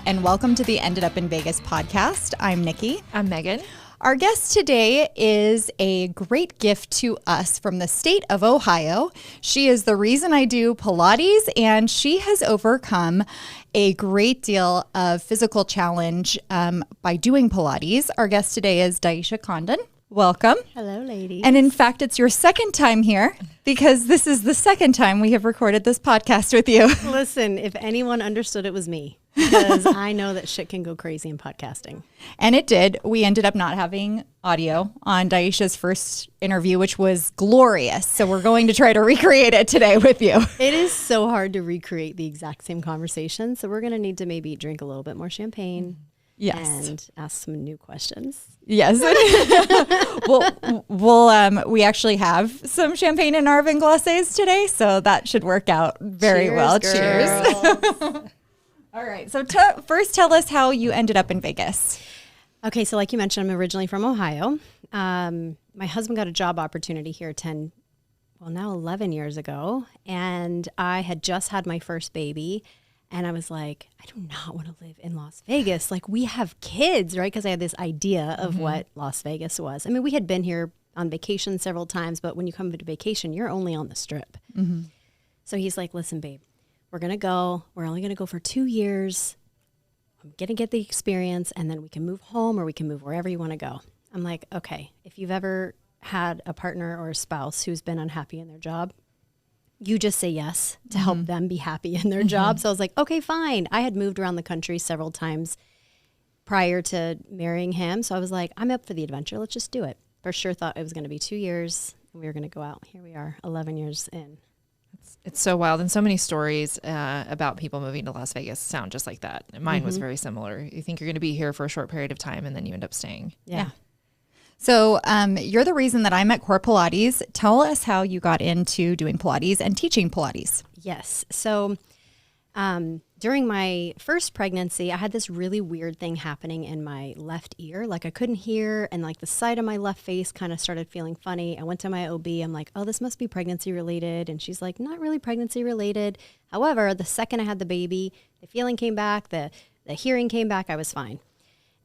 and welcome to the Ended Up in Vegas podcast. I'm Nicci. I'm Meghan. Our guest today is a great gift to us from the state of Ohio. She is the reason I do Pilates, and she has overcome a great deal of physical challenge by doing Pilates. Our guest today is Diesha Condon. Welcome. Hello, ladies. And in fact, it's your second time here because this is the second time we have recorded this podcast with you. Listen, if anyone understood, it was me, because I know that shit can go crazy in podcasting. And it did. We ended up not having audio on Diesha's first interview, which was glorious. So we're going to try to recreate it today with you. It is so hard to recreate the exact same conversation. So we're going to need to maybe drink a little bit more champagne. Yes. And ask some new questions. Yes. We actually have some champagne in our vin glacés today, so that should work out very well. Cheers. All right. So first tell us how you ended up in Vegas. Okay. So like you mentioned, I'm originally from Ohio. My husband got a job opportunity here 11 years ago. And I had just had my first baby. And I was like, I do not want to live in Las Vegas. Like, we have kids, right? Because I had this idea of what Las Vegas was. I mean, we had been here on vacation several times, but when you come to vacation, you're only on the Strip. Mm-hmm. So he's like, listen, babe, we're going to go. We're only going to go for 2 years. I'm going to get the experience, and then we can move home or we can move wherever you want to go. I'm like, okay, if you've ever had a partner or a spouse who's been unhappy in their job, you just say yes to help them be happy in their job. So I was like, okay, fine. I had moved around the country several times prior to marrying him. So I was like, I'm up for the adventure. Let's just do it. For sure thought it was going to be 2 years and we were going to go out. Here we are, 11 years in. It's so wild. And so many stories about people moving to Las Vegas sound just like that. And mine was very similar. You think you're going to be here for a short period of time and then you end up staying. Yeah. So you're the reason that I'm at Core Pilates. Tell us how you got into doing Pilates and teaching Pilates. Yes. So during my first pregnancy, I had this really weird thing happening in my left ear. Like I couldn't hear, and like the side of my left face kind of started feeling funny. I went to my OB. I'm like, oh, this must be pregnancy related. And she's like, not really pregnancy related. However, the second I had the baby, the feeling came back, the hearing came back. I was fine.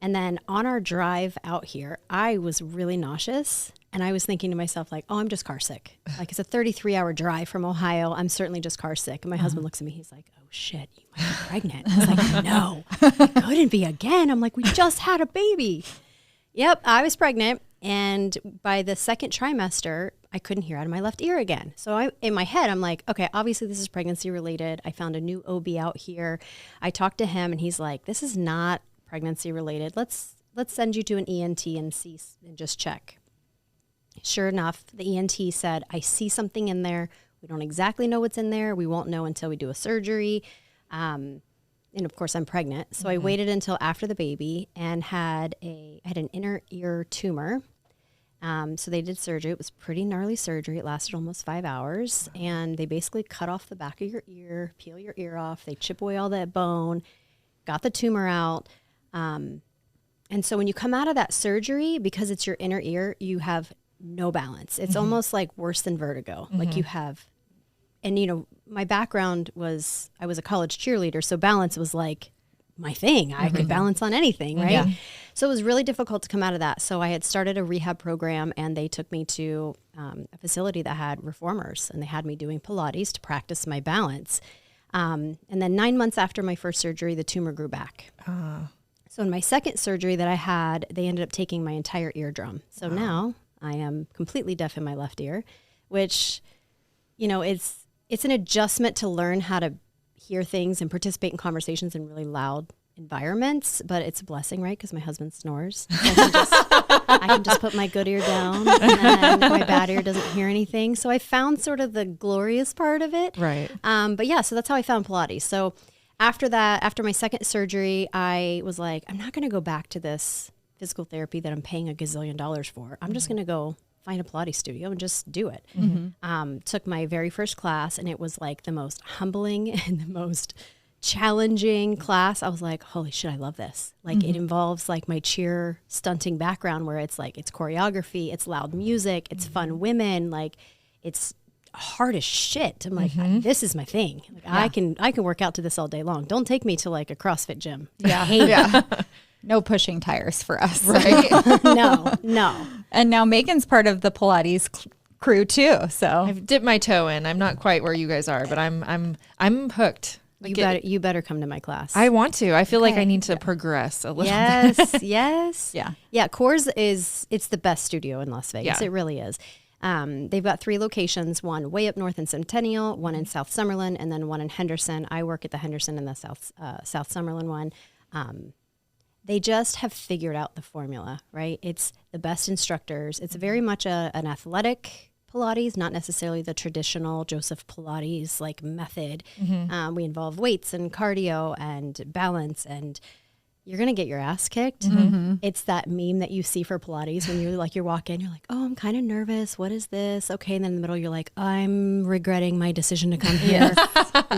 And then on our drive out here, I was really nauseous. And I was thinking to myself, like, oh, I'm just car sick. Like, it's a 33-hour drive from Ohio. I'm certainly just car sick. And my husband looks at me. He's like, oh, shit, you might be pregnant. I was like, no, it couldn't be again. I'm like, we just had a baby. Yep, I was pregnant. And by the second trimester, I couldn't hear out of my left ear again. So in my head, I'm like, okay, obviously this is pregnancy related. I found a new OB out here. I talked to him and he's like, this is not pregnancy related. Let's send you to an ENT and see and just check. Sure enough, the ENT said, I see something in there. We don't exactly know what's in there. We won't know until we do a surgery. And of course I'm pregnant. So I waited until after the baby and had an inner ear tumor. So they did surgery. It was pretty gnarly surgery. It lasted almost 5 hours. And they basically cut off the back of your ear, peel your ear off. They chip away all that bone, got the tumor out. And so when you come out of that surgery, because it's your inner ear, you have no balance. It's almost like worse than vertigo. Like you have, and you know, my background was, I was a college cheerleader. So balance was like my thing. I could balance on anything. Right. Yeah. So it was really difficult to come out of that. So I had started a rehab program and they took me to a facility that had reformers and they had me doing Pilates to practice my balance. And then 9 months after my first surgery, the tumor grew back. So in my second surgery that I had, they ended up taking my entire eardrum. So now I am completely deaf in my left ear, which, you know, it's an adjustment to learn how to hear things and participate in conversations in really loud environments, but it's a blessing, right? Because my husband snores. I can just put my good ear down and my bad ear doesn't hear anything. So I found sort of the glorious part of it. Right. But yeah, so that's how I found Pilates. So after that, after my second surgery, I was like, I'm not going to go back to this physical therapy that I'm paying $1 gazillion for. I'm just going to go find a Pilates studio and just do it. Took my very first class and it was like the most humbling and the most challenging class. I was like, holy shit, I love this. Like it involves like my cheer stunting background where it's like, it's choreography, it's loud music, it's fun women, like it's hard as shit. I'm like, this is my thing. Like, I can work out to this all day long. Don't take me to like a CrossFit gym. Yeah. I hate it. No pushing tires for us. Right. No. And now Megan's part of the Pilates crew too. So I've dipped my toe in. I'm not quite where you guys are, but I'm hooked. Like You better come to my class. I want to. I feel like I need to progress a little bit. Yes. Yeah. Coors it's the best studio in Las Vegas. Yeah. It really is. They've got 3 locations, one way up north in Centennial, one in South Summerlin, and then one in Henderson. I work at the Henderson and the South Summerlin one. They just have figured out the formula, right? It's the best instructors. It's very much an athletic Pilates, not necessarily the traditional Joseph Pilates like method. We involve weights and cardio and balance, and you're going to get your ass kicked. It's that meme that you see for Pilates when you're walking, you're like, oh, I'm kind of nervous. What is this? Okay. And then in the middle, you're like, I'm regretting my decision to come here.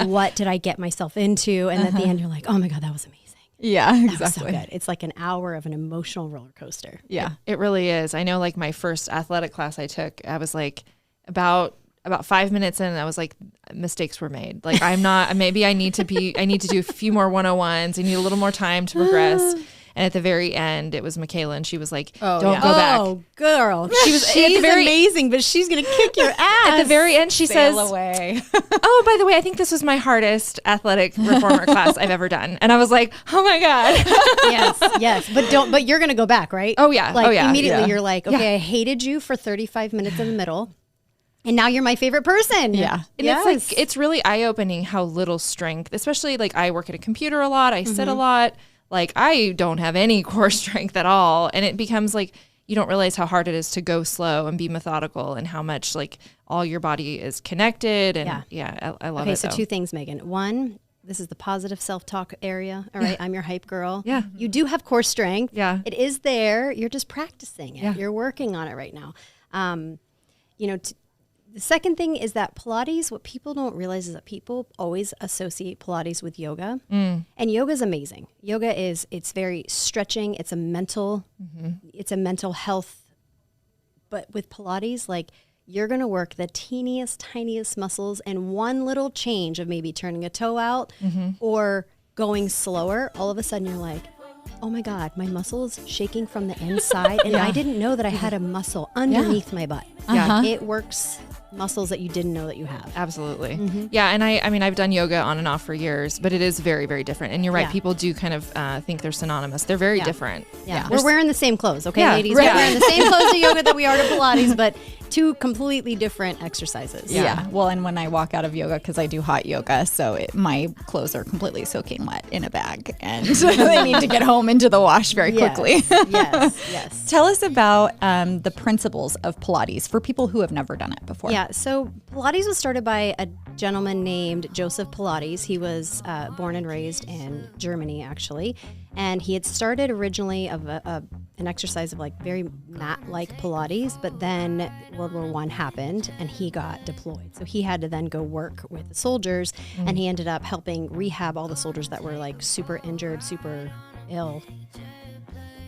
What did I get myself into? And at the end, you're like, oh my God, that was amazing. yeah, That was exactly. so good. It's like an hour of an emotional roller coaster. Yeah. It really is. I know like my first athletic class I took, I was like about 5 minutes in, and I was like, mistakes were made. Like I'm not, maybe I need to do a few more 101s. I need a little more time to progress. And at the very end, it was Michaela, and she was like, don't go back. Oh, girl. She's She's amazing, but she's going to kick your ass. At the very end, she says, away. oh, by the way, I think this was my hardest athletic reformer class I've ever done. And I was like, oh my God. Yes. But you're going to go back, right? Oh, yeah. Like Oh, yeah. immediately Yeah. you're like, okay, I hated you for 35 minutes in the middle. And now you're my favorite person. Yeah. And it's like, it's really eye-opening how little strength, especially like I work at a computer a lot. I sit a lot. Like I don't have any core strength at all. And it becomes like, you don't realize how hard it is to go slow and be methodical, and how much like all your body is connected. And I love it. Okay, so 2 things, Megan. One, this is the positive self-talk area. All right, I'm your hype girl. Yeah. You do have core strength. Yeah. It is there. You're just practicing it. Yeah. You're working on it right now. The second thing is that Pilates, what people don't realize is that people always associate Pilates with yoga. And yoga is amazing. Yoga it's very stretching. It's a mental health. But with Pilates, like you're going to work the teeniest, tiniest muscles, and one little change of maybe turning a toe out or going slower, all of a sudden you're like, oh my God, my muscle is shaking from the inside. And I didn't know that I had a muscle underneath my butt. Yeah. It works muscles that you didn't know that you have. Absolutely. Yeah. And I mean, I've done yoga on and off for years, but it is very, very different. And you're right. Yeah. People do kind of think they're synonymous. They're very different. Yeah. We're wearing the same clothes, okay, Yeah, ladies? right. We're wearing the same clothes to yoga that we are to Pilates, but 2 completely different exercises. Yeah. Well, and when I walk out of yoga, because I do hot yoga, so my clothes are completely soaking wet in a bag, and they need to get home into the wash very quickly. Yes. Tell us about the principles of Pilates for people who have never done it before. Yeah, so Pilates was started by a gentleman named Joseph Pilates. He was born and raised in Germany, actually. And he had started originally of an exercise of like very mat-like Pilates, but then World War I happened and he got deployed. So he had to then go work with the soldiers, and he ended up helping rehab all the soldiers that were like super injured, super ill,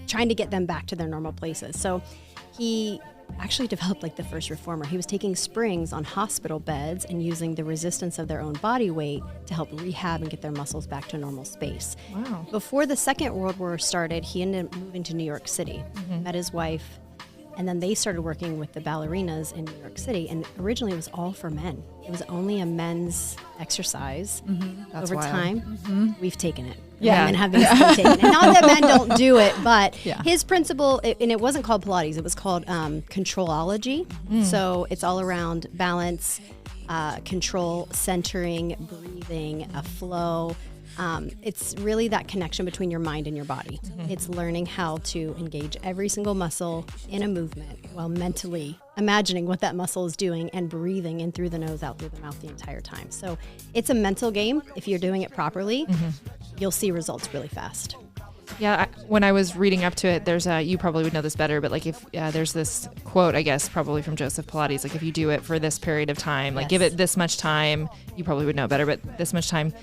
trying to get them back to their normal places. So he actually developed like the first reformer. He was taking springs on hospital beds and using the resistance of their own body weight to help rehab and get their muscles back to a normal space. Wow. Before the Second World War started, he ended up moving to New York City, met his wife, and then they started working with the ballerinas in New York City. And originally it was all for men. It was only a men's exercise. That's Over wild. time, we've taken it. Yeah. Women have basically taken it. Not that men don't do it, but Yeah. his principle, and it wasn't called Pilates, it was called controlology. So it's all around balance, control, centering, breathing, a flow. It's really that connection between your mind and your body. It's learning how to engage every single muscle in a movement while mentally imagining what that muscle is doing and breathing in through the nose, out through the mouth the entire time. So it's a mental game. If you're doing it properly, you'll see results really fast. Yeah, when I was reading up to it, there's you probably would know this better, but like if there's this quote, I guess, probably from Joseph Pilates, like if you do it for this period of time, like give it this much time, you probably would know better, but this much time,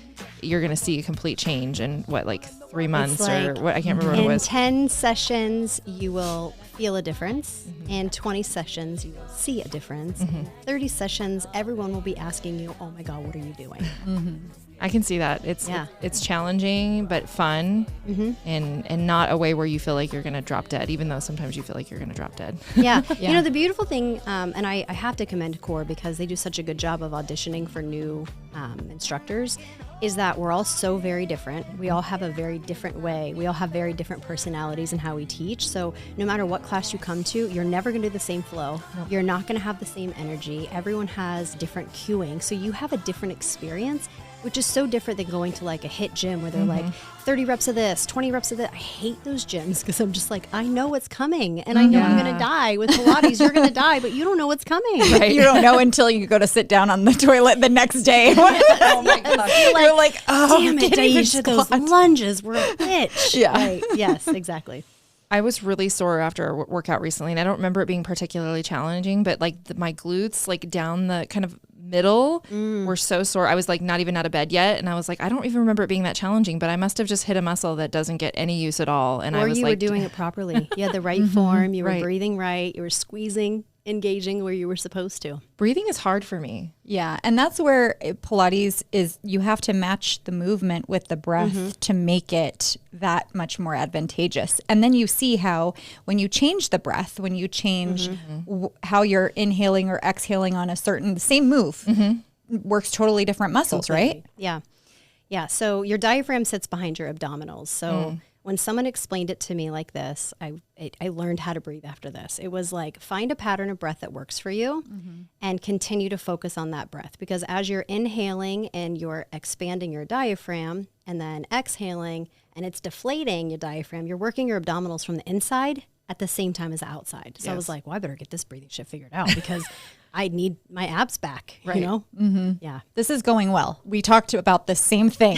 you're going to see a complete change in what, like 3 months or what? I can't remember what it was. In 10 sessions, you will feel a difference. In 20 sessions, you will see a difference. In 30 sessions, everyone will be asking you, oh my God, what are you doing? I can see that. It's challenging, but fun, and not a way where you feel like you're going to drop dead, even though sometimes you feel like you're going to drop dead. Yeah. You know, the beautiful thing, and I have to commend Core because they do such a good job of auditioning for new instructors, is that we're all so very different. We all have a very different way. We all have very different personalities in how we teach. So no matter what class you come to, you're never going to do the same flow. Nope. You're not going to have the same energy. Everyone has different cueing. So you have a different experience, which is so different than going to like a HIIT gym where they're like 30 reps of this, 20 reps of that. I hate those gyms because I'm just like, I know what's coming and I know I'm going to die. With Pilates, you're going to die, but you don't know what's coming. Right. You don't know until you go to sit down on the toilet the next day. Oh my gosh. You're like, oh, damn it, Diesha, those lunges were a bitch. Yeah. Right. Yes, exactly. I was really sore after a workout recently, and I don't remember it being particularly challenging, but like my glutes, like down the kind of middle were so sore. I was like not even out of bed yet, and I was like, I don't even remember it being that challenging, but I must have just hit a muscle that doesn't get any use at all. And I was you like, were doing it properly. You had the right form. You were breathing right. You were squeezing, engaging where you were supposed to. Breathing is hard for me. Yeah, and that's where Pilates is. You have to match the movement with the breath to make it that much more advantageous. And then you see how when you change the breath, when you change how you're inhaling or exhaling on a certain, the same move works totally different muscles, right? Yeah. Yeah. So your diaphragm sits behind your abdominals. So when someone explained it to me like this, I learned how to breathe after this. It was like, find a pattern of breath that works for you and continue to focus on that breath. Because as you're inhaling and you're expanding your diaphragm and then exhaling and it's deflating your diaphragm, you're working your abdominals from the inside at the same time as the outside. So I was like, well, I better get this breathing shit figured out because I need my abs back, you know? Yeah. This is going well. We talked about the same thing.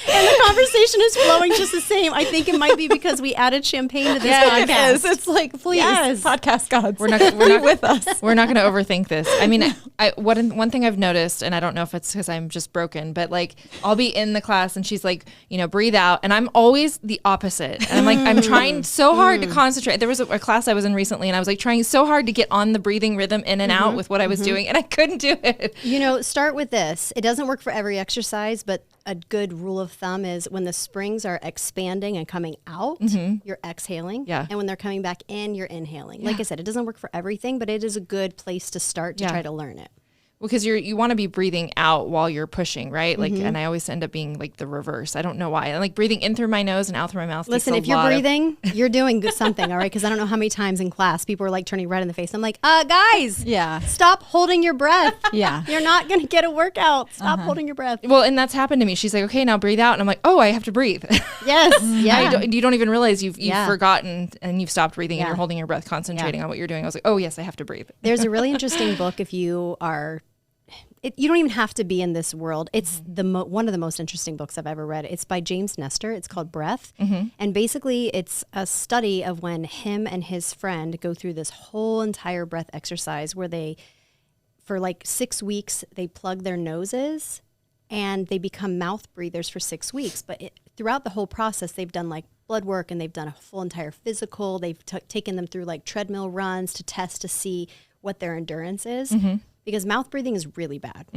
And the conversation is flowing just the same. I think it might be because we added champagne to this podcast. It is. It's like, please, podcast gods, we're not with us. We're not going to overthink this. I mean, one thing I've noticed, and I don't know if it's because I'm just broken, but like I'll be in the class and she's like, you know, breathe out, and I'm always the opposite. And I'm like, I'm trying so hard to concentrate. There was a class I was in recently, and I was like trying so hard to get on the breathing rhythm in and out with what I was doing, and I couldn't do it. You know, start with this. It doesn't work for every exercise, but a good rule of thumb is when the springs are expanding and coming out, you're exhaling. Yeah. And when they're coming back in, you're inhaling. Like I said, it doesn't work for everything, but it is a good place to start to try to learn it. Because you want to be breathing out while you're pushing, right? Like, and I always end up being like the reverse. I don't know why. And like breathing in through my nose and out through my mouth. Listen, if you're breathing, you're doing something, all right? Because I don't know how many times in class people are like turning red in the face. I'm like, guys, stop holding your breath. You're not going to get a workout. Stop holding your breath. Well, and that's happened to me. She's like, okay, now breathe out. And I'm like, oh, I have to breathe. Yes. Yeah. You don't even realize you've forgotten and you've stopped breathing and you're holding your breath, concentrating on what you're doing. I was like, oh, yes, I have to breathe. There's a really interesting book if you are... you don't even have to be in this world. It's one of the most interesting books I've ever read. It's by James Nestor. It's called Breath. And basically it's a study of when him and his friend go through this whole entire breath exercise where they, for like 6 weeks, they plug their noses and they become mouth breathers for 6 weeks. But throughout the whole process, they've done like blood work and they've done a full entire physical. They've taken them through like treadmill runs to test to see what their endurance is. Because mouth breathing is really bad.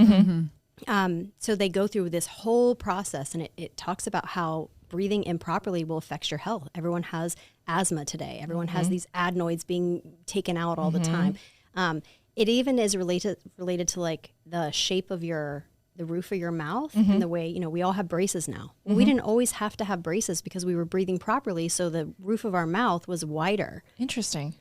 So they go through this whole process, and it talks about how breathing improperly will affect your health. Everyone has asthma today. Everyone has these adenoids being taken out all the time. It even is related to like the shape of the roof of your mouth and the way, you know, we all have braces now. Well, we didn't always have to have braces because we were breathing properly. So the roof of our mouth was wider. Interesting.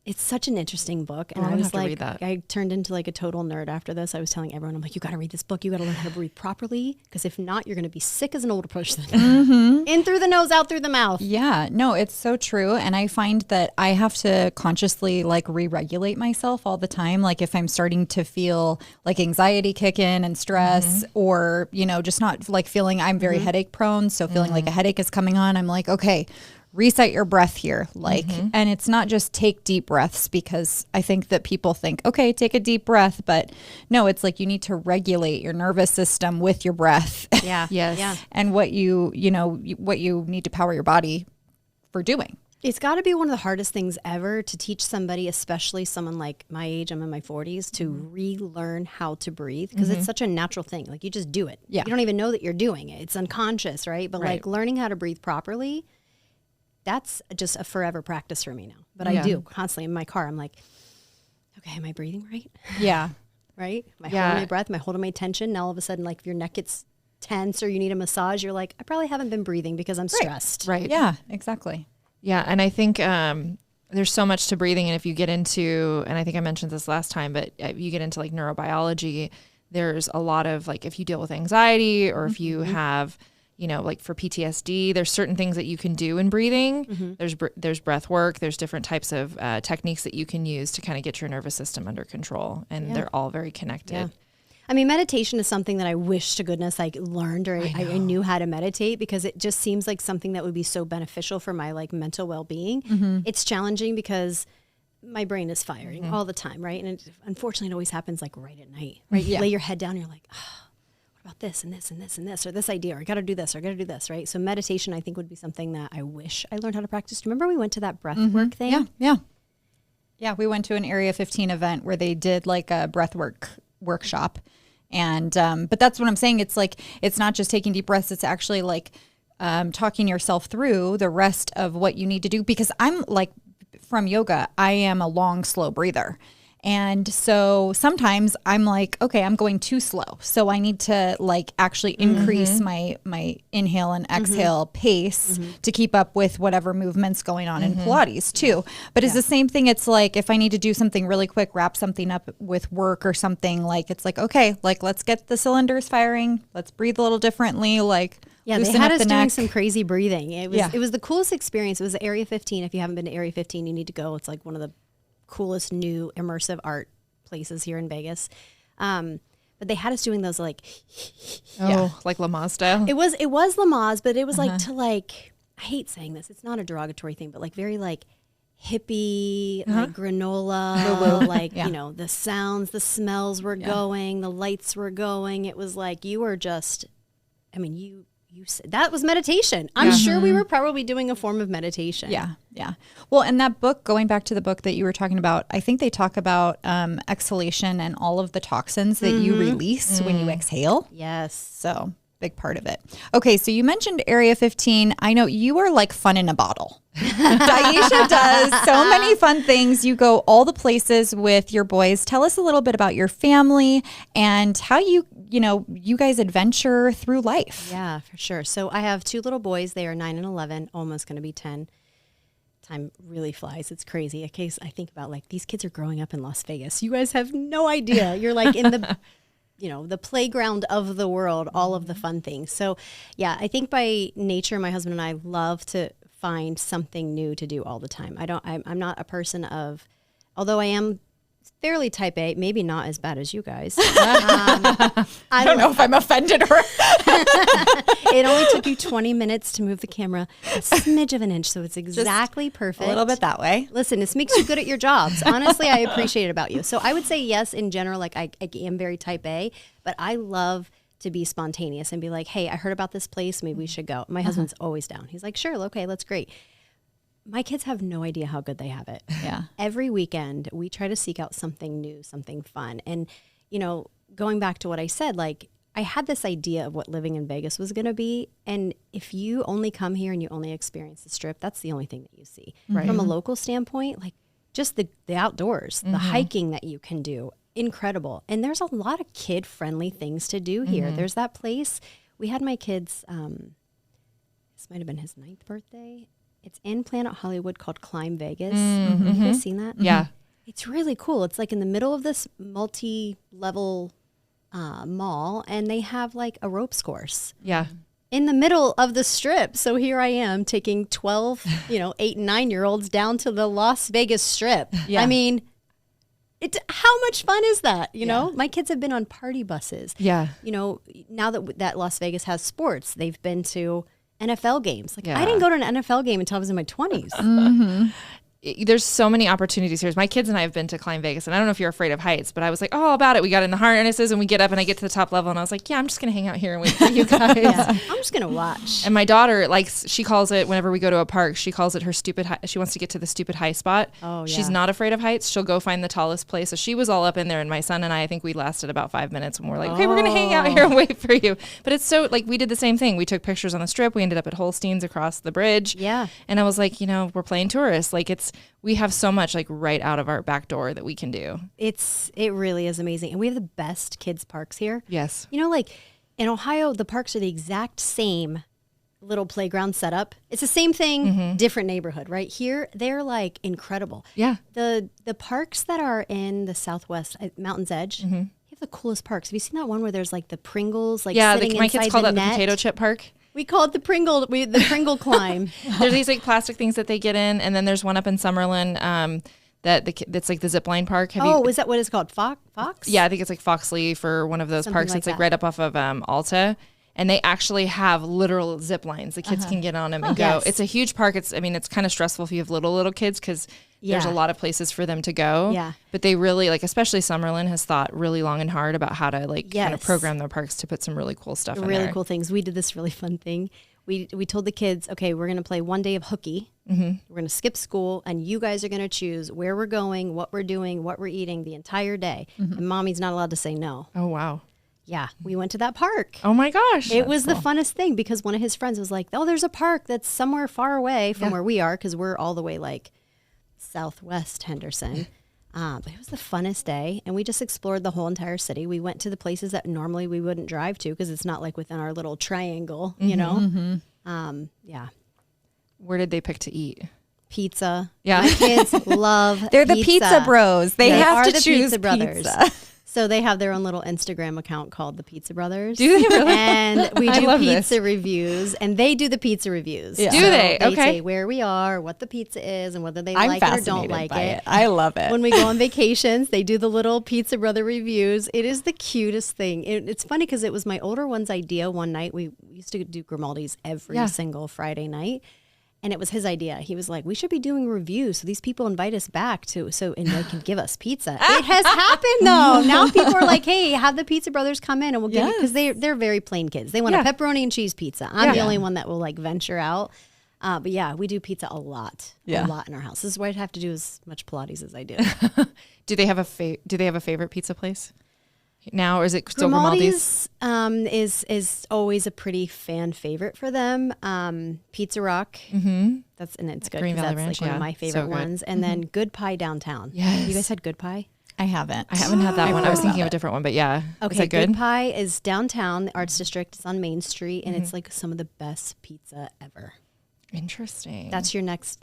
It's such an interesting book. And I was like, I turned into like a total nerd after this. I was telling everyone, I'm like, you got to read this book. You got to learn how to breathe properly. Because if not, you're going to be sick as an older person. In through the nose, out through the mouth. Yeah, no, it's so true. And I find that I have to consciously like re-regulate myself all the time. Like if I'm starting to feel like anxiety kick in and stress or, you know, just not like feeling, I'm very headache prone. So feeling like a headache is coming on, I'm like, okay, reset your breath here. Like, and it's not just take deep breaths, because I think that people think, okay, take a deep breath. But no, it's like you need to regulate your nervous system with your breath. Yeah. Yes. Yeah. And what you what you need to power your body for doing. It's got to be one of the hardest things ever to teach somebody, especially someone like my age, I'm in my 40s, to relearn how to breathe, because it's such a natural thing. Like you just do it. Yeah. You don't even know that you're doing it. It's unconscious, right? But like learning how to breathe properly, that's just a forever practice for me now. But I do constantly in my car. I'm like, okay, am I breathing right? Yeah. Right? Am I holding my breath? Am I holding my tension? Now all of a sudden, like if your neck gets tense or you need a massage, you're like, I probably haven't been breathing because I'm stressed. Right. Yeah, exactly. Yeah. And I think there's so much to breathing. And if you get into, and I think I mentioned this last time, but if you get into like neurobiology, there's a lot of like, if you deal with anxiety or if you have, you know, like for PTSD, there's certain things that you can do in breathing. There's breath work. There's different types of techniques that you can use to kind of get your nervous system under control. And they're all very connected. Yeah. I mean, meditation is something that I wish to goodness I learned or I knew how to meditate, because it just seems like something that would be so beneficial for my like mental well-being. It's challenging because my brain is firing all the time, right? And unfortunately, it always happens like right at night, right? You lay your head down and you're like, oh, what about this and this and this and this, or this idea, or I got to do this, or I got to do this, right? So meditation, I think, would be something that I wish I learned how to practice. Do you remember we went to that breath work thing? Yeah, we went to an Area 15 event where they did like a breath work workshop. And, but that's what I'm saying. It's like, it's not just taking deep breaths. It's actually like, talking yourself through the rest of what you need to do, because I'm like, from yoga, I am a long, slow breather. And so sometimes I'm like, okay, I'm going too slow. So I need to like actually increase my inhale and exhale pace to keep up with whatever movements going on in Pilates too. But it's the same thing. It's like, if I need to do something really quick, wrap something up with work or something, like, it's like, okay, like let's get the cylinders firing. Let's breathe a little differently. Like, yeah, they loosen had up us the doing neck. some crazy breathing. It was the coolest experience. It was Area 15. If you haven't been to Area 15, you need to go. It's like one of the coolest new immersive art places here in Vegas. But they had us doing those like like Lamaze style. it was Lamaze, but it was like to like, I hate saying this, it's not a derogatory thing, but like very like hippie, like granola, like you know, the sounds, the smells were going, the lights were going. It was like you were just, I mean, you said that was meditation. I'm sure we were probably doing a form of meditation. Yeah. Well, and that book, going back to the book that you were talking about, I think they talk about exhalation and all of the toxins that you release when you exhale. Yes. So big part of it. Okay. So you mentioned Area 15. I know you are like fun in a bottle. Diesha does so many fun things. You go all the places with your boys. Tell us a little bit about your family and how you guys adventure through life. Yeah, for sure. So I have two little boys. They are 9 and 11, almost going to be 10. Time really flies. It's crazy. In case I think about like these kids are growing up in Las Vegas. You guys have no idea. You're like in the, the playground of the world, all of the fun things. So yeah, I think by nature, my husband and I love to find something new to do all the time. I'm not a person of, although I am fairly type A, maybe not as bad as you guys. I don't know if I'm offended or It only took you 20 minutes to move the camera a smidge of an inch, so it's exactly perfect. A little bit that way. Listen, this makes you good at your jobs. Honestly, I appreciate it about you. So I would say yes, in general, like I am very type A, but I love to be spontaneous and be like, hey, I heard about this place, maybe we should go. My husband's always down. He's like, sure, okay, that's great. My kids have no idea how good they have it. Yeah. Every weekend, we try to seek out something new, something fun. And, going back to what I said, like, I had this idea of what living in Vegas was going to be. And if you only come here and you only experience the Strip, that's the only thing that you see. Right. From a local standpoint, like, just the outdoors, the hiking that you can do, incredible. And there's a lot of kid-friendly things to do here. There's that place. We had my kids, this might have been his 9th birthday. It's in Planet Hollywood called Climb Vegas. Have you guys seen that? Yeah. It's really cool. It's like in the middle of this multi-level mall, and they have like a ropes course. Yeah. in the middle of the strip. So here I am taking 12, 8 and 9-year-olds down to the Las Vegas Strip. Yeah. I mean, how much fun is that? You know, my kids have been on party buses. Yeah. Now that Las Vegas has sports, they've been to NFL games. Like, Yeah. I didn't go to an NFL game until I was in my 20s. There's so many opportunities here. My kids and I have been to Climb Vegas, and I don't know if you're afraid of heights, but I was like, all about it. We got in the harnesses and we get up and I get to the top level and I was like, yeah, I'm just going to hang out here and wait for you guys. I'm just going to watch. And my daughter, she calls it, whenever we go to a park, she calls it her stupid high. She wants to get to the stupid high spot. Oh, yeah. She's not afraid of heights. She'll go find the tallest place. So she was all up in there, and my son and I think we lasted about 5 minutes when we're like, okay, we're going to hang out here and wait for you. But it's so, we did the same thing. We took pictures on the strip. We ended up at Holstein's across the bridge. Yeah. And I was like, we're playing tourists. We have so much right out of our back door that we can do. It really is amazing. And we have the best kids parks here. Yes. In Ohio, the parks are the exact same little playground setup. It's the same thing, different neighborhood, right? Here, they're incredible. Yeah. The parks that are in the Southwest, at Mountain's Edge, they have the coolest parks. Have you seen that one where there's the Pringles, sitting my inside kids call the that net? the potato chip park. We call it the Pringle climb. There's these plastic things that they get in, and then there's one up in Summerlin that's the zip line park. Is that what it's called? Fox? Yeah, I think it's Foxley for one of those Something parks. like It's that. right up off of Alta. And they actually have literal zip lines. The kids can get on them and go. Yes. It's a huge park. It's kind of stressful if you have little kids because there's a lot of places for them to go. Yeah. But they really, especially Summerlin has thought really long and hard about how to kind of Yes. program their parks to put some really cool stuff in there. Really cool things. We did this really fun thing. We told the kids, okay, we're going to play one day of hooky. We're going to skip school, and you guys are going to choose where we're going, what we're doing, what we're eating the entire day. And mommy's not allowed to say no. Oh, wow. Yeah, we went to that park. Oh, my gosh. It was the funnest thing because one of his friends was like, oh, there's a park that's somewhere far away from where we are because we're all the way southwest Henderson. But it was the funnest day, and we just explored the whole entire city. We went to the places that normally we wouldn't drive to because it's not within our little triangle, you know? Yeah. Where did they pick to eat? Pizza. Yeah. My kids love They're the pizza bros. They have are to the choose Pizza Brothers. pizza. So they have their own little Instagram account called the Pizza Brothers. Do they really? And we I do love pizza reviews, and they do the pizza reviews. Yeah. Do So they? Okay. say where we are, what the pizza is, and whether they I'm like it or fascinated don't like by it. I love it. When we go on vacations, they do the little Pizza Brother reviews. It is the cutest thing. It's funny because it was my older one's idea one night. We used to do Grimaldi's every single Friday night. And it was his idea. He was like, we should be doing reviews so these people invite us back and they can give us pizza. It has happened though. Now people are like, hey, have the Pizza Brothers come in and we'll give you, because they're very plain kids. They want a pepperoni and cheese pizza. I'm the only one that will venture out. But yeah, we do pizza a lot in our house. This is why I have to do as much Pilates as I do. Do they have a favorite pizza place now, or is it still Grimaldi's? Is always a pretty fan favorite for them. Pizza Rock, it's good Green because Valley that's Ranch, one of my favorite so good. ones. And then Good Pie Downtown. Yes. You guys had Good Pie? I haven't. I haven't had that one. I was thinking of a different one, but yeah. Okay, Is that good? Good Pie is downtown, the Arts District. It's on Main Street, and it's some of the best pizza ever. Interesting. That's your next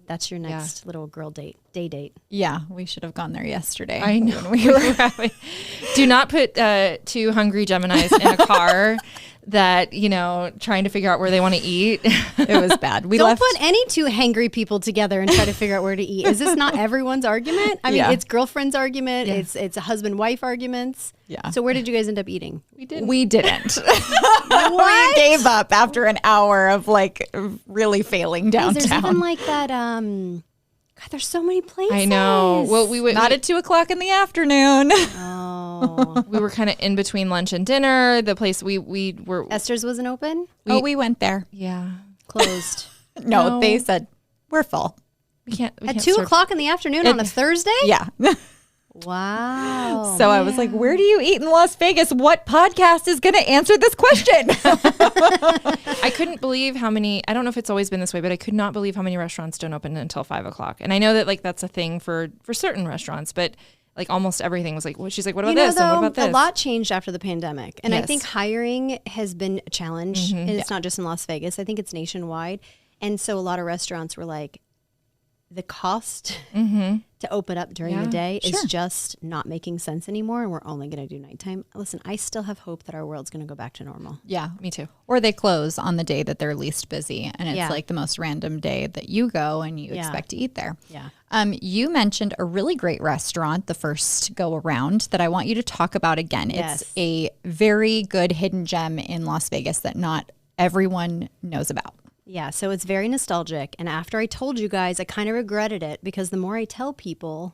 little girl day date. Yeah, we should have gone there yesterday. I know. We were having, do not put two hungry Geminis in a car that, trying to figure out where they want to eat. It was bad. We Don't left. put any two hangry people together and try to figure out where to eat. Is this not everyone's argument? I mean, Yeah. it's girlfriend's argument. It's a husband-wife arguments. Yeah. So where did you guys end up eating? We did. We didn't. We gave up after an hour of really failing Guys, downtown. there's even that. God, there's so many places. I know. Well, we Not at 2:00 in the afternoon. Oh, we were kind of in between lunch and dinner. The place we were. Esther's wasn't open. We went there. Yeah. Closed. No, they said we're full. We can't. At 2:00 in the afternoon on a Thursday. Yeah. Wow. So I was like, where do you eat in Las Vegas? What podcast is going to answer this question? I couldn't believe how many, I don't know if it's always been this way, but I could not believe how many restaurants don't open until 5:00. And I know that that's a thing for certain restaurants, but almost everything was she's like, what about this? And what about this? A lot changed after the pandemic. And I Yes. think hiring has been a challenge. And it's not just in Las Vegas. I think it's nationwide. And so a lot of restaurants were like, the cost to open up during the day is just not making sense anymore, and we're only going to do nighttime. Listen, I still have hope that our world's going to go back to normal. Yeah, Me too. or they close on the day that they're least busy, and it's like the most random day that you go and you expect to eat there. Yeah. You mentioned a really great restaurant the first go around that I want you to talk about again. Yes. It's a very good hidden gem in Las Vegas that not everyone knows about. Yeah, so it's very nostalgic. And after I told you guys, I kind of regretted it because the more I tell people,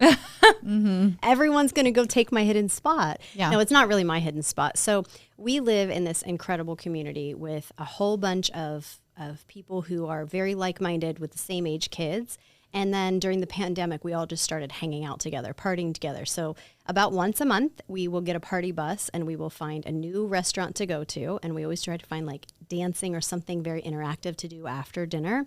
everyone's going to go take my hidden spot. Yeah. No, it's not really my hidden spot. So we live in this incredible community with a whole bunch of people who are very like-minded with the same age kids. And then during the pandemic, we all just started hanging out together, partying together. So about once a month, we will get a party bus and we will find a new restaurant to go to. And we always try to find like dancing or something very interactive to do after dinner.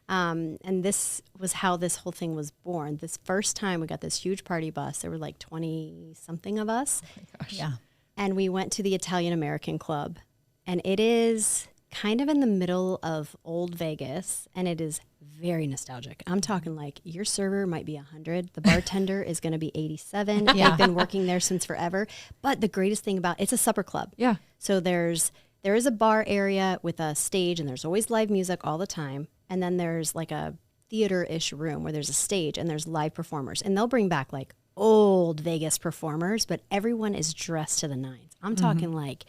And this was how this whole thing was born. This first time we got this huge party bus, there were like 20 something of us. Oh my gosh. Yeah. And we went to the Italian American Club. And it is kind of in the middle of old Vegas, and it is very nostalgic. I'm talking like your server might be 100. The bartender is going to be 87. They've been working there since forever. But the greatest thing about it's a supper club. Yeah. So there is a bar area with a stage, and there's always live music all the time. And then there's like a theater-ish room where there's a stage and there's live performers. And they'll bring back like old Vegas performers, but everyone is dressed to the nines. I'm talking like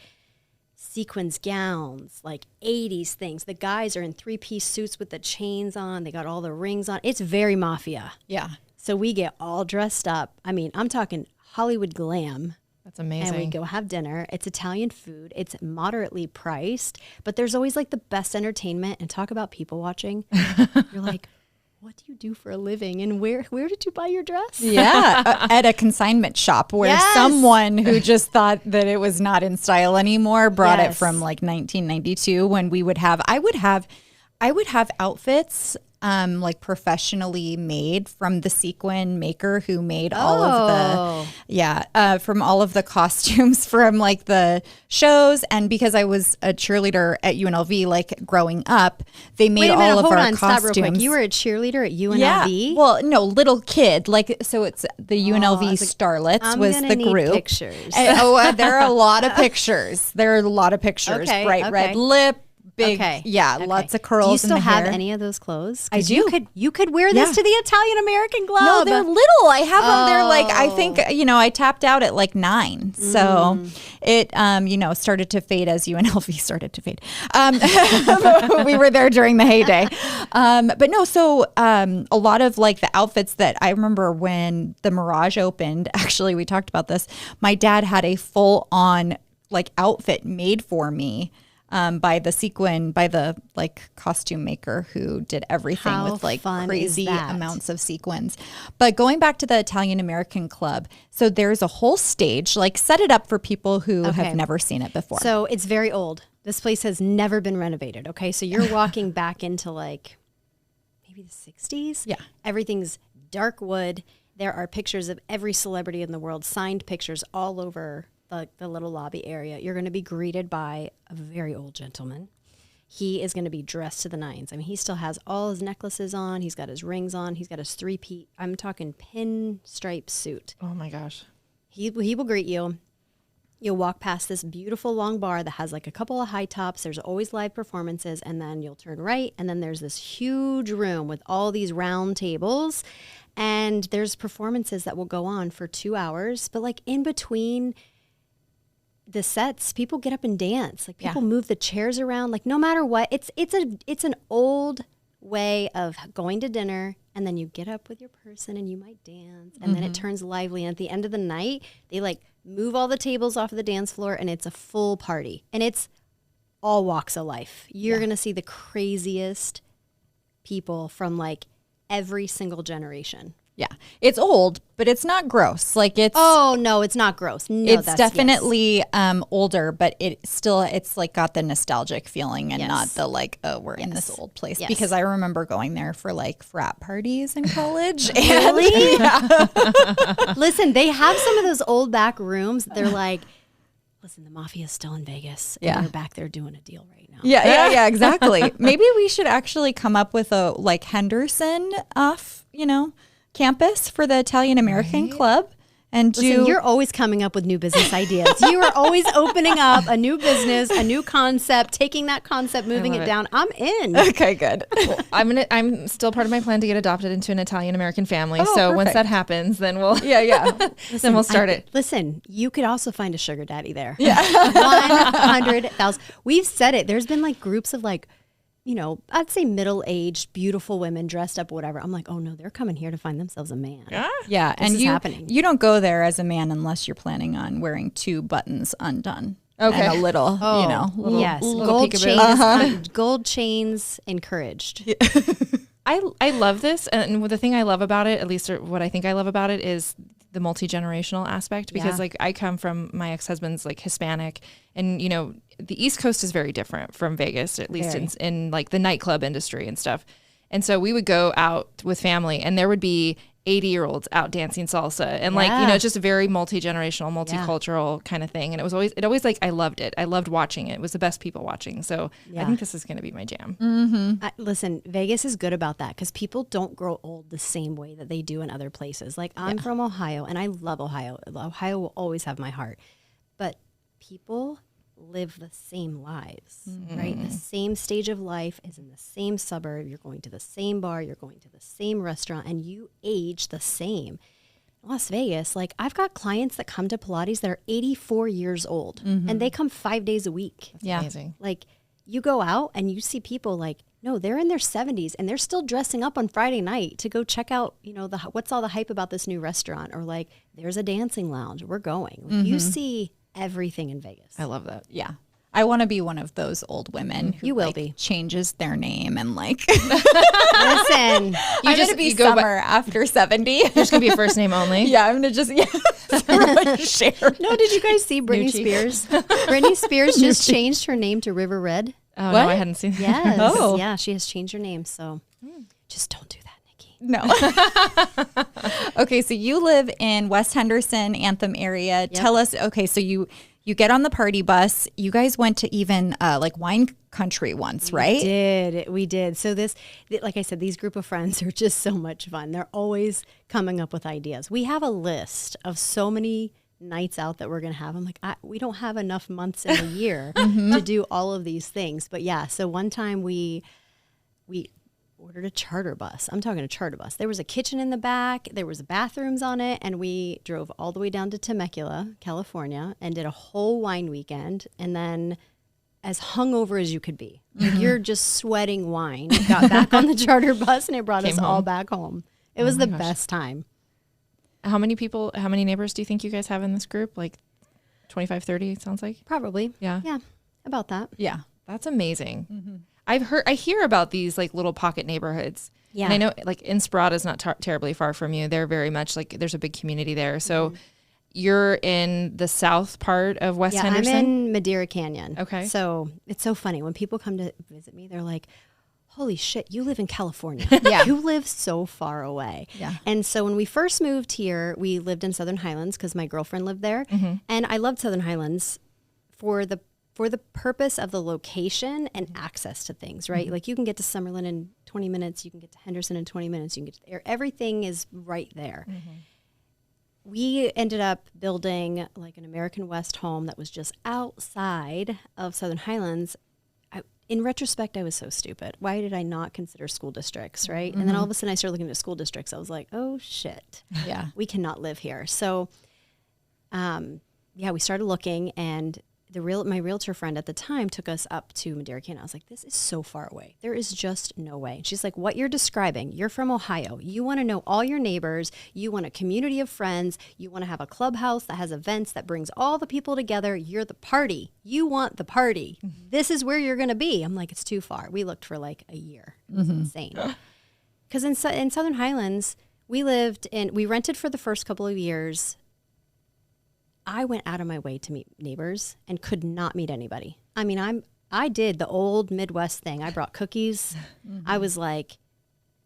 sequins gowns, like 80s things. The guys are in 3-piece suits with the chains on. They got all the rings on. It's very mafia. Yeah. So we get all dressed up. I mean, I'm talking Hollywood glam. That's amazing. And we go have dinner. It's Italian food. It's moderately priced, but there's always like the best entertainment. And talk about people watching. You're like, what do you do for a living? And where did you buy your dress? Yeah, at a consignment shop where someone who just thought that it was not in style anymore brought it from like 1992 when I would have outfits like professionally made from the sequin maker who made all of from all of the costumes from like the shows. And because I was a cheerleader at UNLV, like growing up, they made all of our costumes. Stop real quick. You were a cheerleader at UNLV? Yeah. Well, no, little kid. Like, so it's the UNLV Starlets was the group. Pictures. And, there are a lot of pictures. There are a lot of pictures. Bright red lip. Big, lots of curls. Do you still in the have hair. any of those clothes? I do. You could wear this to the Italian American Club. No, they're little. I have them. They're like, I think, I tapped out at like 9. So it, started to fade as UNLV started to fade. We were there during the heyday. But no, so a lot of like the outfits that I remember when the Mirage opened, actually, we talked about this. My dad had a full on like outfit made for me. By the like costume maker who did everything with like crazy amounts of sequins. But going back to the Italian American Club, so there's a whole stage, like set it up for people who have never seen it before. So it's very old. This place has never been renovated. Okay. So you're walking back into like maybe the 60s. Yeah. Everything's dark wood. There are pictures of every celebrity in the world, signed pictures all over the little lobby area. You're going to be greeted by a very old gentleman. He is going to be dressed to the nines. I mean, he still has all his necklaces on. He's got his rings on. He's got his 3-piece, I'm talking pinstripe suit. Oh my gosh. He will greet you. You'll walk past this beautiful long bar that has like a couple of high tops. There's always live performances. And then you'll turn right. And then there's this huge room with all these round tables. And there's performances that will go on for 2 hours. But like in between the sets, people get up and dance. Like people move the chairs around. Like no matter what, it's an old way of going to dinner, and then you get up with your person and you might dance, and then it turns lively. And at the end of the night, they like move all the tables off of the dance floor, and it's a full party. And it's all walks of life. You're gonna see the craziest people from like every single generation. Yeah, it's old, but it's not gross. Like it's no, it's not gross. No, it's definitely older, but it's like got the nostalgic feeling and not the like, oh, we're in this old place. Because I remember going there for like frat parties in college. Really? Listen, they have some of those old back rooms. They're like Listen, the mafia is still in Vegas. Yeah. And they're back there doing a deal right now. Yeah, exactly. Maybe we should actually come up with a like Henderson off, campus for the Italian American Club and Listen, you're always coming up with new business ideas. You are always opening up a new business, a new concept, taking that concept, moving it down. I'm in. Okay, good. Well, I'm still part of my plan to get adopted into an Italian American family. Oh, so once perfect. that happens, then we'll Listen, we'll start it. Listen, you could also find a sugar daddy there. Yeah. 100,000. We've said it. There's been like groups of like, I'd say middle-aged, beautiful women dressed up, whatever. I'm like, oh no, they're coming here to find themselves a man. Yeah, This and is happening. you don't go there as a man unless you're planning on wearing 2 buttons undone. Okay. And a little, little, Yes, little gold peekaboo. chains, gold chains encouraged. I love this, and the thing I love about it, at least what I think I love about it, is the multi-generational aspect. Because like I come from my ex-husband's like Hispanic, and the East Coast is very different from Vegas, at least in like the nightclub industry and stuff. And so we would go out with family, and there would be 80-year-olds out dancing salsa, and like just a very multi-generational, multicultural kind of thing. And it always like I loved it. I loved watching it. It was the best people watching. So I think this is going to be my jam. Mm-hmm. Listen, Vegas is good about that because people don't grow old the same way that they do in other places. Like I'm from Ohio, and I love Ohio. Ohio will always have my heart. But people live the same lives, right? The same stage of life is in the same suburb. You're going to the same bar. You're going to the same restaurant, and you age the same. Las Vegas, like I've got clients that come to Pilates that are 84 years old, and they come 5 days a week. That's amazing. Like you go out and you see people like, no, they're in their 70s and they're still dressing up on Friday night to go check out, what's all the hype about this new restaurant, or like there's a dancing lounge. We're going. Like, you see everything in Vegas. I love that. Yeah. I want to be one of those old women who You will be. changes their name and like Listen, I'm gonna be Summer after 70. There's gonna be a first name only. Yeah, I'm gonna just share. no, did you guys see Britney Spears? Britney Spears just changed her name to River Red. Oh What? no, I hadn't seen that. Yes. Oh. Yeah, she has changed her name. So just don't do that, Nicci. No. Okay, so you live in West Henderson, Anthem area. Tell us, okay, so you get on the party bus. You guys went to even like wine country once, right? We did. So like I said, these group of friends are just so much fun. They're always coming up with ideas. We have a list of so many nights out that we're going to have. I'm like, we don't have enough months in a year to do all of these things. But yeah, so one time we ordered a charter bus. I'm talking a charter bus. There was a kitchen in the back. There was bathrooms on it. And we drove all the way down to Temecula, California, and did a whole wine weekend. And then as hungover as you could be. Like you're just sweating wine. Got back on the charter bus and it brought us all back home. It was the best time. How many neighbors do you think you guys have in this group? Like 25, 30, it sounds like? Probably. Yeah. Yeah, about that. Yeah. That's amazing. I hear about these like little pocket neighborhoods. Yeah. And I know like Inspirada is not terribly far from you. They're very much like, there's a big community there. So you're in the south part of West Henderson? I'm in Madeira Canyon. Okay. So it's so funny. When people come to visit me, they're like, holy shit, you live in California. Yeah. You live so far away. Yeah. And so when we first moved here, we lived in Southern Highlands because my girlfriend lived there. And I loved Southern Highlands for the purpose of the location and access to things, right? Like you can get to Summerlin in 20 minutes, you can get to Henderson in 20 minutes, you can get to there. Everything is right there. We ended up building like an American West home that was just outside of Southern Highlands. In retrospect, I was so stupid. Why did I not consider school districts, right? And then all of a sudden I started looking at school districts. I was like, oh shit, Yeah. we cannot live here. So, we started looking, and my realtor friend at the time took us up to Madeira Canyon. I was like, this is so far away. There is just no way. And she's like, what you're describing, you're from Ohio. You want to know all your neighbors. You want a community of friends. You want to have a clubhouse that has events that brings all the people together. You're the party. You want the party. This is where you're going to be. I'm like, it's too far. We looked for like a year. It was insane. Because in Southern Highlands, we rented for the first couple of years. I went out of my way to meet neighbors and could not meet anybody. I mean, I did the old Midwest thing. I brought cookies. I was like,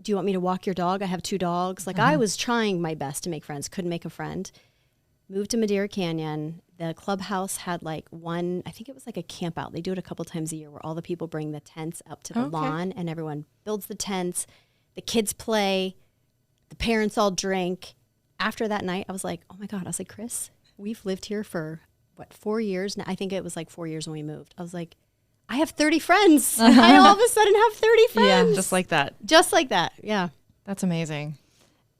do you want me to walk your dog? I have 2 dogs. Like I was trying my best to make friends. Couldn't make a friend. Moved to Madeira Canyon. the clubhouse had like one, I think it was like a camp out. They do it a couple times a year where all the people bring the tents up to the lawn and everyone builds the tents. The kids play, the parents all drink. After that night, I was like, oh my God. I was like, Chris, we've lived here for 4 years now? I think it was like 4 years when we moved. I was like, I have 30 friends. I all of a sudden have 30 friends. Yeah, just like that. Just like that. Yeah. That's amazing.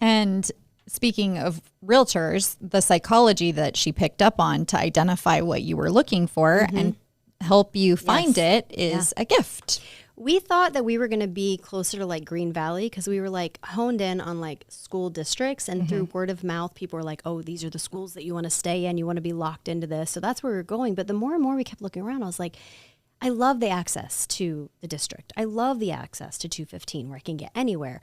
And speaking of realtors, the psychology that she picked up on to identify what you were looking for and help you find it is a gift. We thought that we were going to be closer to like Green Valley because we were like honed in on like school districts, and through word of mouth, people were like, oh, these are the schools that you want to stay in. You want to be locked into this. So that's where we were going. But the more and more we kept looking around, I was like, I love the access to the district. I love the access to 215 where I can get anywhere.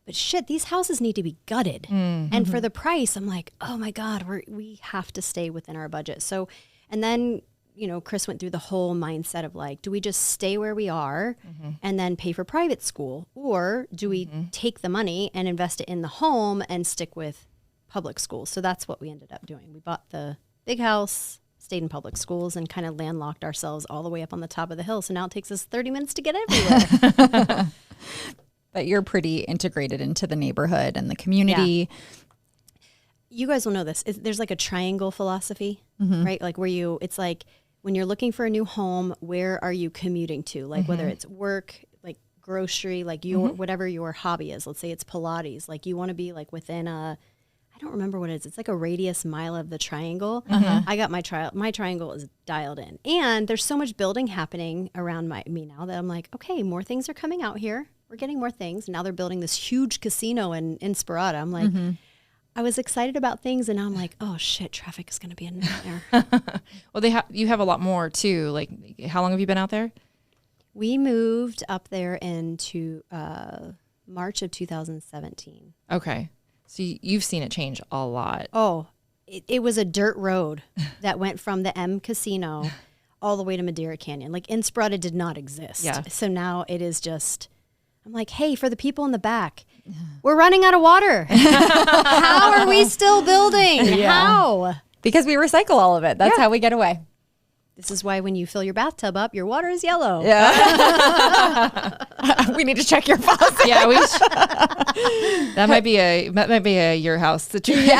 But shit, these houses need to be gutted. And for the price, I'm like, oh my God, we have to stay within our budget. So, and then, you know, Chris went through the whole mindset of like, do we just stay where we are and then pay for private school? Or do we take the money and invest it in the home and stick with public schools? So that's what we ended up doing. We bought the big house, stayed in public schools, and kind of landlocked ourselves all the way up on the top of the hill. So now it takes us 30 minutes to get everywhere. But you're pretty integrated into the neighborhood and the community. Yeah. You guys will know this. There's like a triangle philosophy, right? Like it's like when you're looking for a new home, where are you commuting to? Like whether it's work, like grocery, like your whatever your hobby is. Let's say it's Pilates. Like you want to be like within I don't remember what it is. It's like a radius mile of the triangle. I got my triangle is dialed in. And there's so much building happening around me now that I'm like, okay, more things are coming out here. We're getting more things. Now they're building this huge casino in Inspirata. I'm like, I was excited about things, and now I'm like, oh shit, traffic is going to be a nightmare. Well, you have a lot more too. Like, how long have you been out there? We moved up there into March of 2017. Okay. So you've seen it change a lot. Oh, it was a dirt road that went from the M Casino all the way to Madeira Canyon. Like Inspirata did not exist. Yeah. So now it is just, I'm like, hey, for the people in the back, we're running out of water. How are we still building? Yeah. How? Because we recycle all of it. That's how we get away. This is why when you fill your bathtub up, your water is yellow. Yeah. We need to check your faucet. Yeah, that might be a your house situation.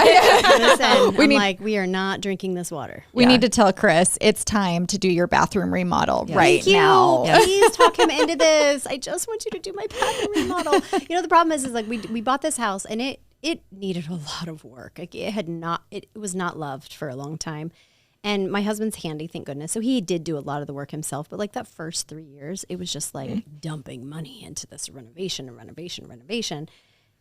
Listen, we are not drinking this water. We need to tell Chris it's time to do your bathroom remodel right Thank you. now. Please talk him into this. I just want you to do my bathroom remodel. You know, the problem is like we bought this house and it needed a lot of work. Like it was not loved for a long time. And my husband's handy, thank goodness. So he did do a lot of the work himself. But like that first 3 years, it was just like dumping money into this renovation.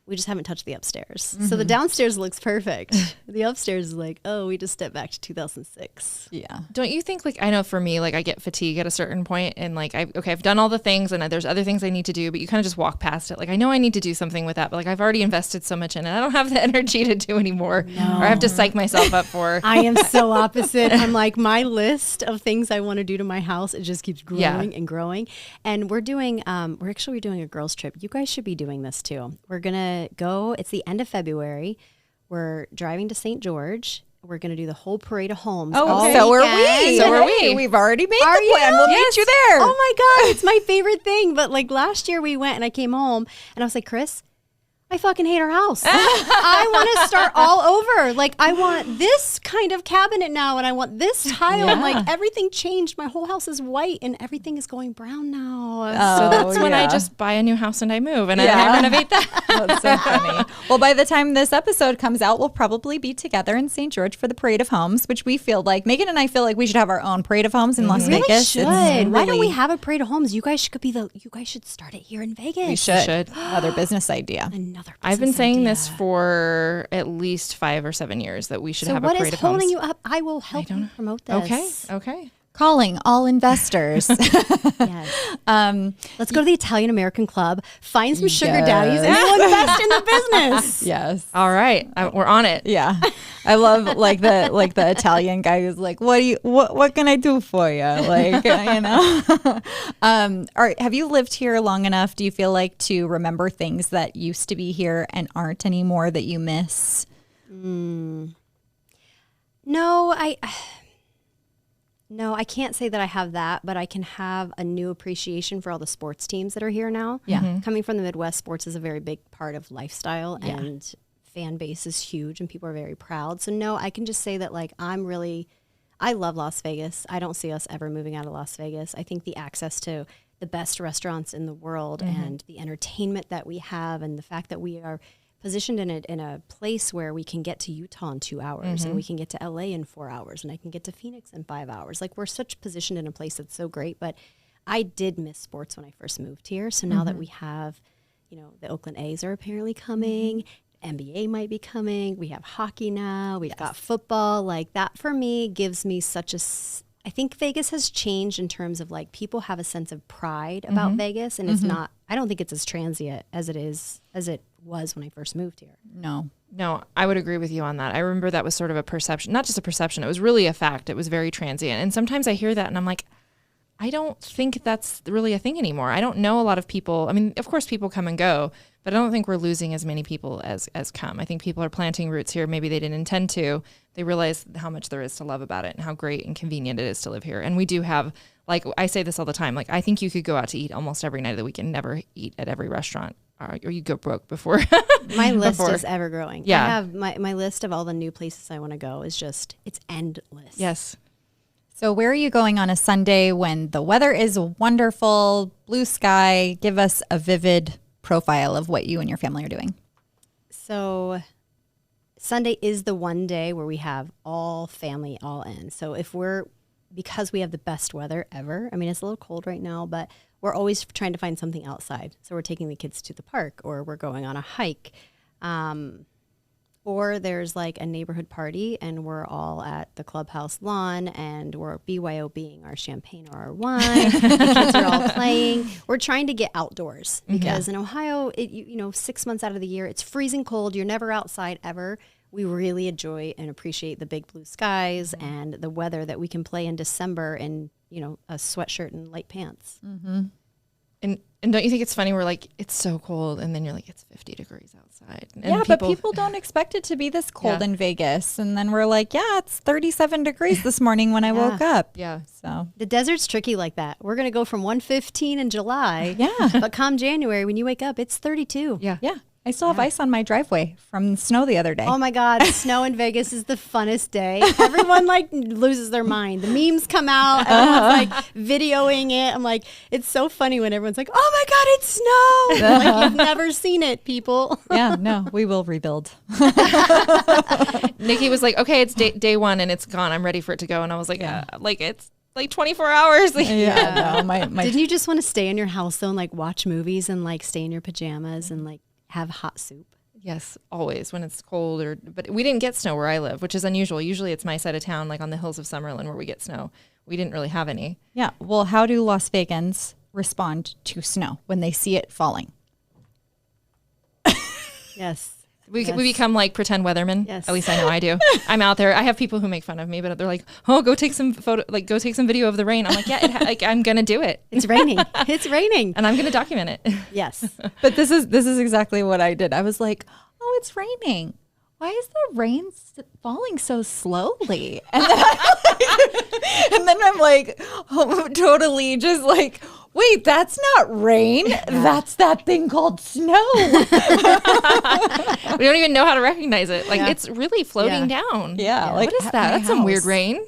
We just haven't touched the upstairs. So the downstairs looks perfect. The upstairs is like, oh, we just stepped back to 2006. Yeah. Don't you think, like, I know for me, like I get fatigue at a certain point and like, I've done all the things and there's other things I need to do, but you kind of just walk past it. Like, I know I need to do something with that, but like I've already invested so much in it. I don't have the energy to do anymore or I have to psych myself up for. I am so opposite. I'm like, my list of things I want to do to my house, it just keeps growing and growing. And we're doing, we're doing a girls trip. You guys should be doing this too. We're going to go, it's the end of February. We're driving to St. George. We're going to do the whole parade of homes. Oh, so are we. So are we. We've already made Are the plan. you? We'll Yes. meet you there. Oh my God, it's my favorite thing. But like last year we went and I came home and I was like, Chris, I fucking hate our house. I want to start all over. Like I want this kind of cabinet now and I want this tile. And like everything changed. My whole house is white and everything is going brown now. So that's when I just buy a new house and I move and I renovate that. That's so funny. Well, by the time this episode comes out, we'll probably be together in St. George for the Parade of Homes, which we feel like, Meghan and I feel like we should have our own Parade of Homes in Las Vegas. Should. Why don't we have a parade of homes? You guys should start it here in Vegas. We should. Another business idea. I've been saying this for at least 5 or 7 years that we should have a what parade is of homes. holding you up? I will help you promote this. Okay. Calling all investors. Yes. Let's go to the Italian American Club, find some sugar daddies, and we'll invest in the business. Yes. All right. We're on it. Yeah. I love like the Italian guy who's like, what can I do for you? Like, you know. Have you lived here long enough, do you feel like, to remember things that used to be here and aren't anymore that you miss? No, No, I can't say that I have that, but I can have a new appreciation for all the sports teams that are here now. Yeah. Coming from the Midwest, sports is a very big part of lifestyle, and fan base is huge, and people are very proud. So no, I can just say that like I love Las Vegas. I don't see us ever moving out of Las Vegas. I think the access to the best restaurants in the world and the entertainment that we have, and the fact that we are positioned in a place where we can get to Utah in 2 hours and we can get to LA in 4 hours, and I can get to Phoenix in 5 hours. Like, we're such positioned in a place that's so great. But I did miss sports when I first moved here. So now that we have, the Oakland A's are apparently coming, NBA might be coming, we have hockey now, we've got football. Like, that for me gives me such I think Vegas has changed in terms of like people have a sense of pride about Vegas, and it's not, I don't think it's as transient as it was when I first moved here. No, I would agree with you on that. I remember that was sort of a perception, not just a perception, it was really a fact. It was very transient. And sometimes I hear that and I'm like, I don't think that's really a thing anymore. I don't know a lot of people. I mean, of course people come and go, but I don't think we're losing as many people as come. I think people are planting roots here. Maybe they didn't intend to. They realize how much there is to love about it and how great and convenient it is to live here. And we do have, like, I say this all the time, like, I think you could go out to eat almost every night of the week and never eat at every restaurant. Or you go broke before. My list is ever growing. Yeah. I have my list of all the new places I want to go is just, it's endless. Yes. So where are you going on a Sunday when the weather is wonderful, blue sky? Give us a vivid profile of what you and your family are doing. So Sunday is the one day where we have all family all in. So because we have the best weather ever, I mean, it's a little cold right now, but we're always trying to find something outside. So we're taking the kids to the park, or we're going on a hike. Or there's like a neighborhood party and we're all at the clubhouse lawn and we're BYOBing our champagne or our wine. The kids are all playing. We're trying to get outdoors because in Ohio, 6 months out of the year, it's freezing cold. You're never outside ever. We really enjoy and appreciate the big blue skies and the weather that we can play in December in, a sweatshirt and light pants. Mm-hmm. And don't you think it's funny? We're like, it's so cold. And then you're like, it's 50 degrees outside. And but people don't expect it to be this cold in Vegas. And then we're like, it's 37 degrees this morning when I woke up. Yeah. So the desert's tricky like that. We're going to go from 115 in July. Yeah. But come January, when you wake up, it's 32. Yeah. Yeah. I still have ice on my driveway from snow the other day. Oh my God, snow in Vegas is the funnest day. Everyone loses their mind. The memes come out, everyone's videoing it. I'm like, it's so funny when everyone's like, oh my God, it's snow. I'm like, you've never seen it, people. Yeah, no, we will rebuild. Nicci was like, okay, it's day one and it's gone. I'm ready for it to go. And I was like, it's like 24 hours. Yeah, no, my Didn't you just want to stay in your house though and watch movies and stay in your pajamas and have hot soup? Yes, always when it's cold. But we didn't get snow where I live, which is unusual. Usually it's my side of town, like on the hills of Summerlin, where we get snow. We didn't really have any. Yeah. Well, how do Las Vegans respond to snow when they see it falling? Yes. We become like pretend weathermen. Yes. At least I know I do. I'm out there. I have people who make fun of me, but they're like, "Oh, go take some go take some video of the rain." I'm like, "Yeah, I'm gonna do it. It's raining. It's raining, and I'm gonna document it." Yes. But this is exactly what I did. I was like, "Oh, it's raining. Why is the rain falling so slowly?" And then I'm like, totally just like, wait, that's not rain. That's that thing called snow. We don't even know how to recognize it. It's really floating down. Yeah. What is that? That's some weird rain.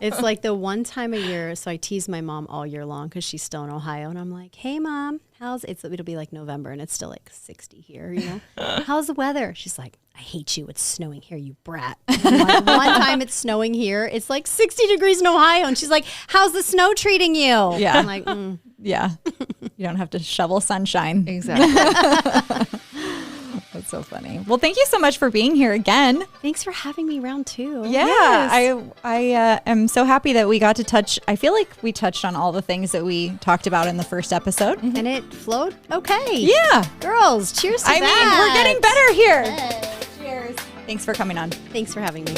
It's like the one time a year. So I tease my mom all year long because she's still in Ohio. And I'm like, hey, Mom, it'll be like November and it's still 60 here, How's the weather? She's like, I hate you. It's snowing here, you brat. I'm like, one time it's snowing here. It's 60 degrees in Ohio. And she's like, how's the snow treating you? Yeah. I'm like, Yeah. You don't have to shovel sunshine. Exactly. That's so funny. Well, thank you so much for being here again. Thanks for having me round two. Yeah, yes. I am so happy that we got to touch. I feel like we touched on all the things that we talked about in the first episode. And it flowed okay. Yeah. Girls, cheers to that. I mean, we're getting better here. Cheers. Thanks for coming on. Thanks for having me.